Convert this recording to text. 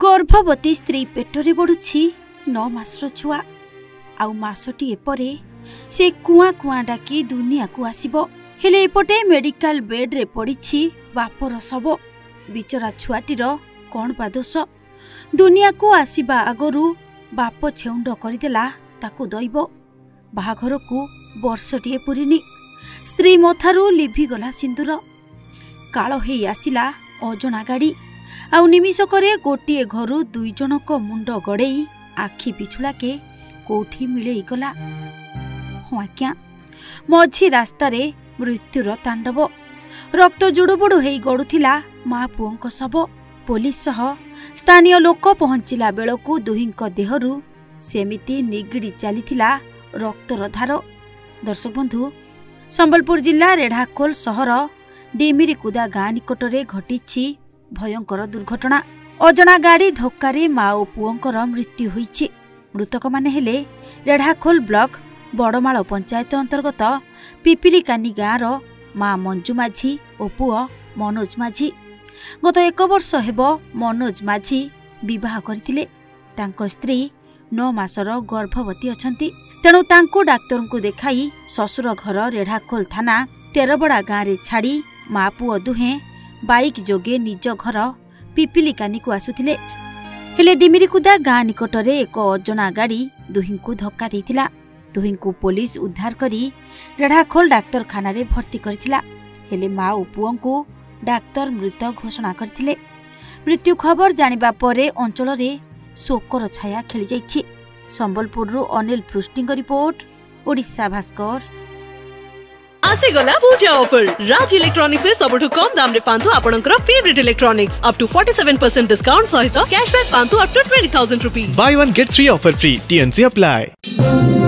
गर्भवती स्त्री पेटरे बढ़ुछि 9 मासर छुआ आउ मासटी एपरे से कुआ कुआ डाकी दुनिया को आसीबो। हेले एपटे मेडिकल बेड रे पड़िछि बापर शव। बिचरा छुआटीर कौन बा दोष? दुनिया को आसीबा आगरू बाप छेउंड करदेला ताकू दैब। बाहाघर को वर्षटीए पुरीनी स्त्री मथारू लिभिगला सिंदूर। काल हेई आसिला अजणा गाड़ी आउ निमिषकरे गोटिए घरू 2 जनक मुंड गड़ेई आखि पिछुलाके कोठी मिलेई गला। हाँ आज्ञा, मझी रास्तारे मृत्युर तांडव। रक्त जुड़ुबुड़ु हेई गड़ुथिला माँ पुओंक शव। पुलिस सह स्थानीय लोक पहुंचिला बेलकू दुहिंक देहरु सेमिति निगिड़ी चलीथिला रक्तर धार। दर्शक बंधु, संबलपुर जिला रेढ़ाखोल सहर डिमिरीकुदा गाँ निकटरे घटिछि भयंकर दुर्घटना। अजणा गाड़ी धक्कारे माँ और पुओंकर मृत्यु होइछि। मृतक माने हेले रेढ़ाखोल ब्लॉक बड़माल पंचायत अंतर्गत पिपिलिकानी गाँर माँ मंजू माझी और पुओ मनोज माझी। गत 1 वर्ष हेब मनोज माझी विवाह करथिले। तांको स्त्री 9 मासर गर्भवती अछंती। तेणु तांको डाक्तर को देखाई ससुर घर रेढ़ाखोल थाना तेरबड़ा गाँव रे छाड़ी माँ पुओ दुहे बाइक जोगे निज घर पिपिलिकानी को आसुथिले। हेले डिमिरीकुदा गाँ निकटरे एक अजणा गाड़ी दुहिंकु धक्का देइथिला। दुहिंकु पुलिस उद्धार करी रेढ़ाखोल डाक्तरखाना रे भर्ती करथिला। हेले माँ और पुओंकु डाक्तर मृत घोषणा करथिले। मृत्यु खबर जानिबा परे अंचल रे शोकर छाया खेली जाइछि। संबलपुर अनिल पृष्टिंग रिपोर्ट, ओडिशा भास्कर। आसे गला पूजा ऑफर राज इलेक्ट्रॉनिक्स रे सबठु कम दाम रे पांतु आपनकर favourite electronics up to 47% discount सहित कैशबैक पांतु up to 20,000 rupees. Buy 1 get 3 offer free. TNC apply.